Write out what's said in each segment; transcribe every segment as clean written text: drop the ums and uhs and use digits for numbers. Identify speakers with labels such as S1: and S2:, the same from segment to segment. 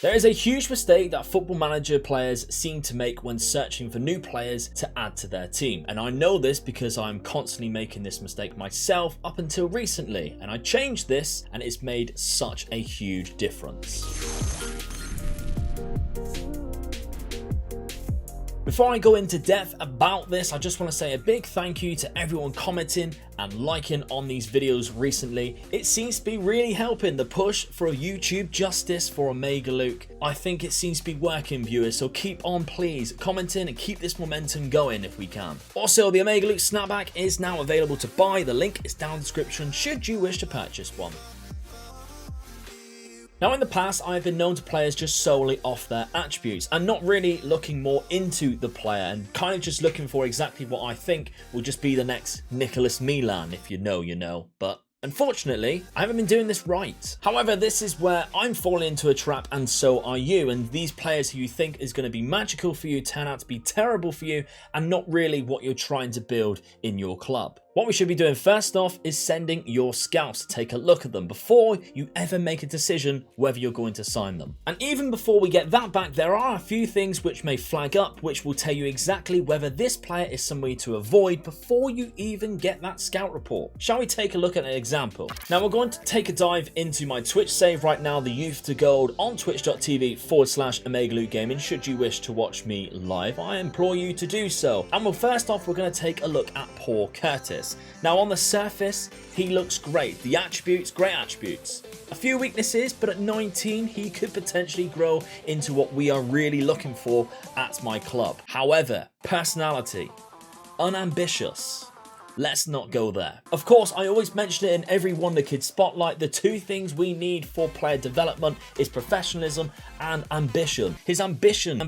S1: There is a huge mistake that Football Manager players seem to make when searching for new players to add to their team. And I know this because I'm constantly making this mistake myself up until recently. And I changed this and it's made such a huge difference. Before I go into depth about this, I just want to say a big thank you to everyone commenting and liking on these videos recently. It seems to be really helping the push for a YouTube justice for Omega Luke. I think it seems to be working, viewers, so keep on please commenting and keep this momentum going if we can. Also, the Omega Luke snapback is now available to buy. The link is down in the description should you wish to purchase one. Now in the past, I've been known to players just solely off their attributes and not really looking more into the player and kind of just looking for exactly what I think will just be the next Nicholas Milan. If you know, you know. But unfortunately, I haven't been doing this right. However, this is where I'm falling into a trap and so are you, and these players who you think is going to be magical for you turn out to be terrible for you and not really what you're trying to build in your club. What we should be doing first off is sending your scouts to take a look at them before you ever make a decision whether you're going to sign them. And even before we get that back, there are a few things which may flag up which will tell you exactly whether this player is somebody to avoid before you even get that scout report. Shall we take a look at an example? Now we're going to take a dive into my Twitch save right now, the Youth to Gold on twitch.tv/Omega Luke Gaming. Should you wish to watch me live, I implore you to do so. And well, first off, we're going to take a look at Paul Curtis. Now on the surface, he looks great. The attributes, great attributes. A few weaknesses, but at 19, he could potentially grow into what we are really looking for at my club. However, personality, unambitious. Let's not go there. Of course, I always mention it in every Wonder Kid Spotlight. The two things we need for player development is professionalism and ambition. His ambition.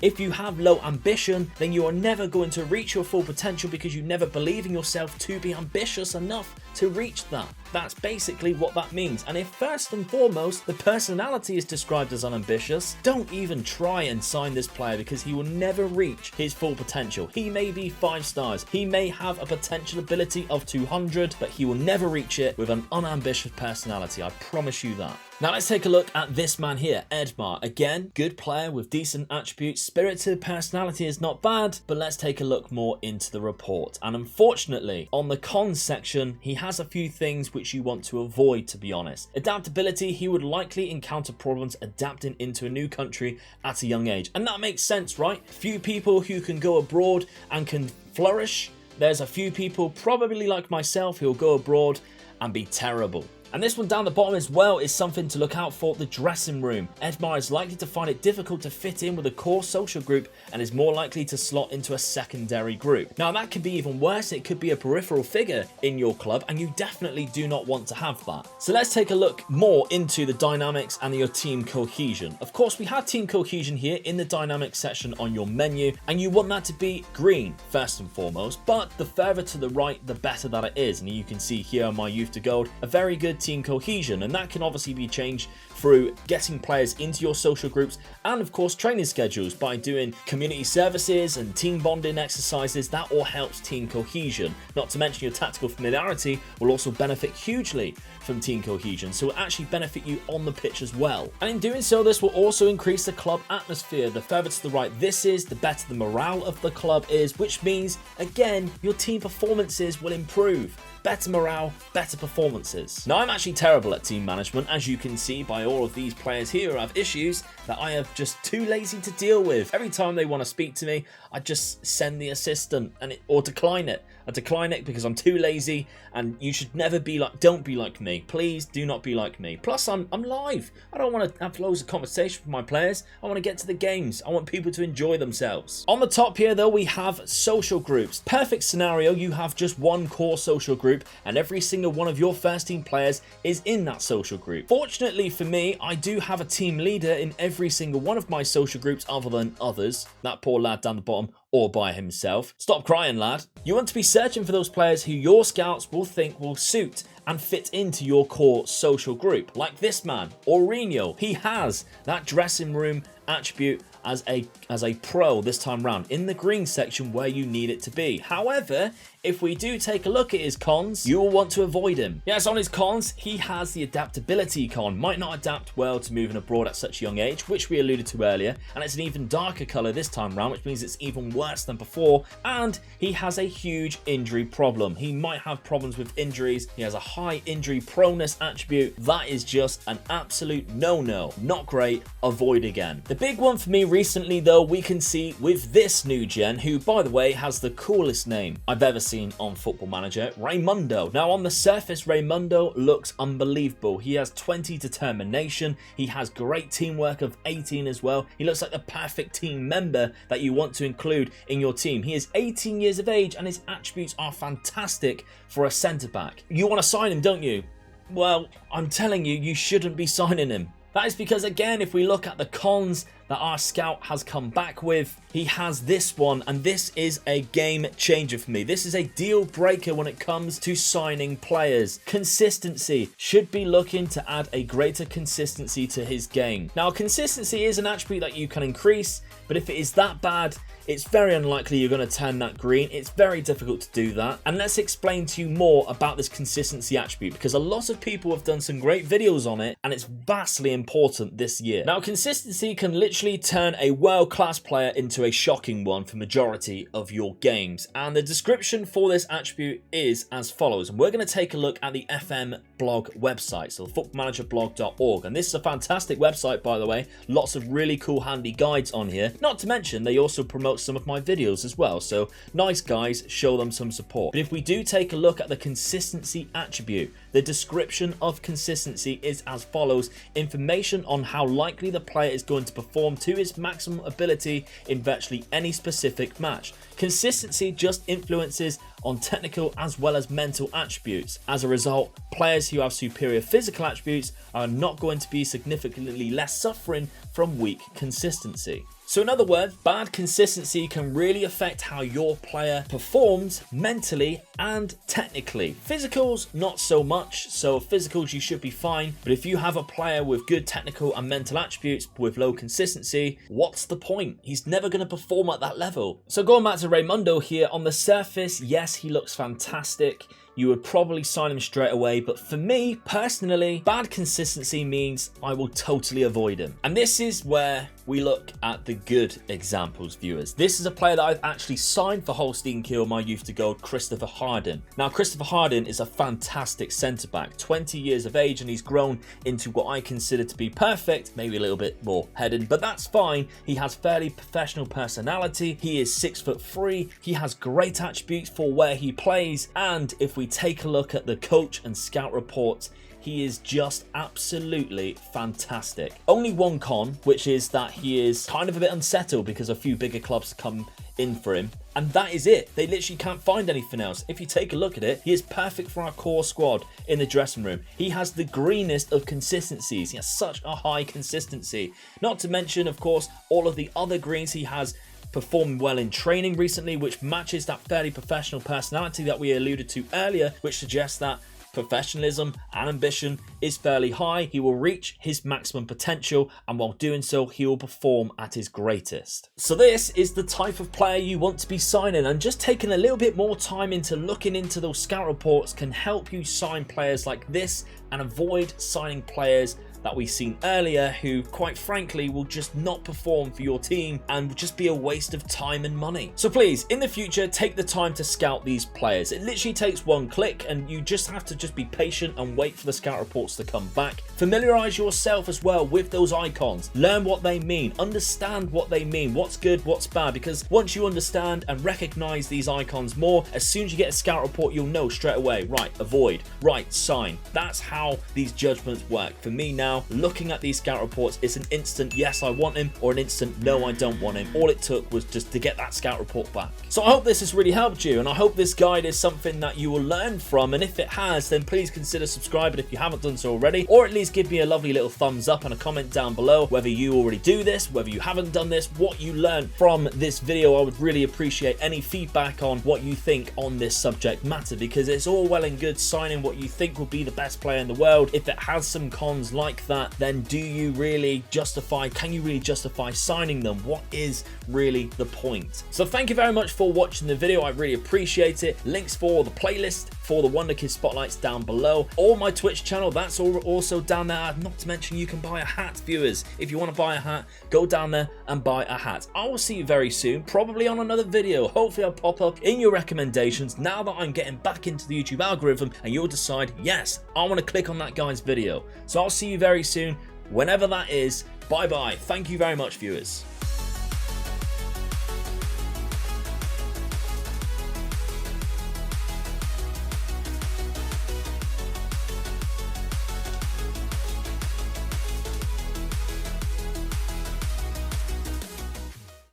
S1: If you have low ambition, then you are never going to reach your full potential because you never believe in yourself to be ambitious enough to reach that. That's basically what that means. And if first and foremost, the personality is described as unambitious, don't even try and sign this player because he will never reach his full potential. He may be 5 stars. He may have a potential ability of 200, but he will never reach it with an unambitious personality. I promise you that. Now let's take a look at this man here, Edmar. Again, good player with decent attributes. Spirited personality is not bad, but let's take a look more into the report. And unfortunately, on the cons section, he has a few things which you want to avoid, to be honest. Adaptability, he would likely encounter problems adapting into a new country at a young age. And that makes sense, right? Few people who can go abroad and can flourish. There's a few people, probably like myself, who will go abroad and be terrible. And this one down the bottom as well is something to look out for, the dressing room. Edmar is likely to find it difficult to fit in with a core social group and is more likely to slot into a secondary group. Now that could be even worse. It could be a peripheral figure in your club and you definitely do not want to have that. So let's take a look more into the dynamics and your team cohesion. Of course, we have team cohesion here in the dynamics section on your menu, and you want that to be green first and foremost, but the further to the right, the better that it is. And you can see here on my Youth to Gold, a very good team cohesion, and that can obviously be changed through getting players into your social groups and of course training schedules by doing community services and team bonding exercises. That all helps team cohesion. Not to mention your tactical familiarity will also benefit hugely from team cohesion, so it will actually benefit you on the pitch as well. And in doing so, this will also increase the club atmosphere. The further to the right this is, the better the morale of the club is, which means again your team performances will improve. Better morale, better performances. Now I'm actually terrible at team management, as you can see by all of these players here who have issues that I am just too lazy to deal with. Every time they want to speak to me, I just send the assistant or decline it. I decline it because I'm too lazy, and you should never be like, don't be like me. Please do not be like me. Plus I'm live. I don't want to have loads of conversation with my players. I want to get to the games. I want people to enjoy themselves. On the top here though, we have social groups. Perfect scenario, you have just one core social group and every single one of your first team players is in that social group. Fortunately for me, I do have a team leader in every single one of my social groups other than others. That poor lad down the bottom, or by himself. Stop crying, lad. You want to be searching for those players who your scouts will think will suit and fit into your core social group, like this man, Aurelio. He has that dressing room attribute as a pro this time round in the green section where you need it to be. However, if we do take a look at his cons, you will want to avoid him. Yes, on his cons, he has the adaptability con. Might not adapt well to moving abroad at such a young age, which we alluded to earlier, and it's an even darker color this time round, which means it's even worse than before, and he has a huge injury problem. He might have problems with injuries. He has a high injury proneness attribute. That is just an absolute no-no. Not great. Avoid again. The big one for me recently, though, we can see with this new gen, who, by the way, has the coolest name I've ever seen on Football Manager, Raimundo. Now, on the surface, Raimundo looks unbelievable. He has 20 determination. He has great teamwork of 18 as well. He looks like the perfect team member that you want to include in your team. He is 18 years of age and his attributes are fantastic for a centre-back. You want to sign him, don't you? Well, I'm telling you, you shouldn't be signing him. That is because, again, if we look at the cons that our scout has come back with, he has this one, and this is a game changer for me. This is a deal breaker when it comes to signing players. Consistency. Should be looking to add a greater consistency to his game. Now, consistency is an attribute that you can increase, but if it is that bad, it's very unlikely you're going to turn that green. It's very difficult to do that. And let's explain to you more about this consistency attribute, because a lot of people have done some great videos on it, and it's vastly important this year. Now, consistency can literally turn a world-class player into a shocking one for majority of your games. And the description for this attribute is as follows. And we're going to take a look at the FM blog website, so footballmanagerblog.org. And this is a fantastic website, by the way. Lots of really cool, handy guides on here. Not to mention, they also promote some of my videos as well. So nice guys, show them some support. But if we do take a look at the consistency attribute, the description of consistency is as follows. Information on how likely the player is going to perform to his maximum ability in virtually any specific match. Consistency just influences on technical as well as mental attributes. As a result, players who have superior physical attributes are not going to be significantly less suffering from weak consistency. So in other words, bad consistency can really affect how your player performs mentally and technically. Physicals, not so much. So physicals, you should be fine. But if you have a player with good technical and mental attributes with low consistency, what's the point? He's never going to perform at that level. So going back to Raimundo here, on the surface, yes, he looks fantastic. You would probably sign him straight away, but for me personally, bad consistency means I will totally avoid him. And this is where we look at the good examples, viewers. This is a player that I've actually signed for Holstein Kiel, my youth to gold, Christopher Harden. Now, Christopher Harden is a fantastic centre-back, 20 years of age, and he's grown into what I consider to be perfect, maybe a little bit more headed, but that's fine. He has fairly professional personality. He is 6'3". He has great attributes for where he plays, and if we take a look at the coach and scout reports, he is just absolutely fantastic. Only one con, which is that he is kind of a bit unsettled because a few bigger clubs come in for him. And that is it. They literally can't find anything else. If you take a look at it, he is perfect for our core squad in the dressing room. He has the greenest of consistencies. He has such a high consistency. Not to mention, of course, all of the other greens he has performed well in training recently, which matches that fairly professional personality that we alluded to earlier, which suggests that professionalism and ambition is fairly high. He will reach his maximum potential, and while doing so, he will perform at his greatest. So this is the type of player you want to be signing, and just taking a little bit more time into looking into those scout reports can help you sign players like this and avoid signing players that we've seen earlier who, quite frankly, will just not perform for your team and will just be a waste of time and money. So please, in the future, take the time to scout these players. It literally takes one click, and you just have to just be patient and wait for the scout reports to come back. Familiarize yourself as well with those icons. Learn what they mean. Understand what they mean. What's good, what's bad. Because once you understand and recognize these icons more, as soon as you get a scout report, you'll know straight away, right, avoid, right, sign. That's how these judgments work. For me now, looking at these scout reports, it's an instant yes, I want him, or an instant no, I don't want him. All it took was just to get that scout report back. So I hope this has really helped you, and I hope this guide is something that you will learn from, and if it has, then please consider subscribing if you haven't done so already, or at least give me a lovely little thumbs up and a comment down below whether you already do this, whether you haven't done this, what you learned from this video. I would really appreciate any feedback on what you think on this subject matter, because it's all well and good signing what you think will be the best player in the world. If it has some cons like like that, then can you really justify signing them? What is really the point? So thank you very much for watching the video. I really appreciate it. Links for the playlist for the Wonder Kid Spotlights down below, or my Twitch channel, that's also down there. Not to mention you can buy a hat, viewers. If you want to buy a hat, go down there and buy a hat. I will see you very soon, probably on another video. Hopefully I'll pop up in your recommendations now that I'm getting back into the YouTube algorithm, and you'll decide, yes, I want to click on that guy's video. So I'll see you very soon, whenever that is. Bye bye. Thank you very much, viewers.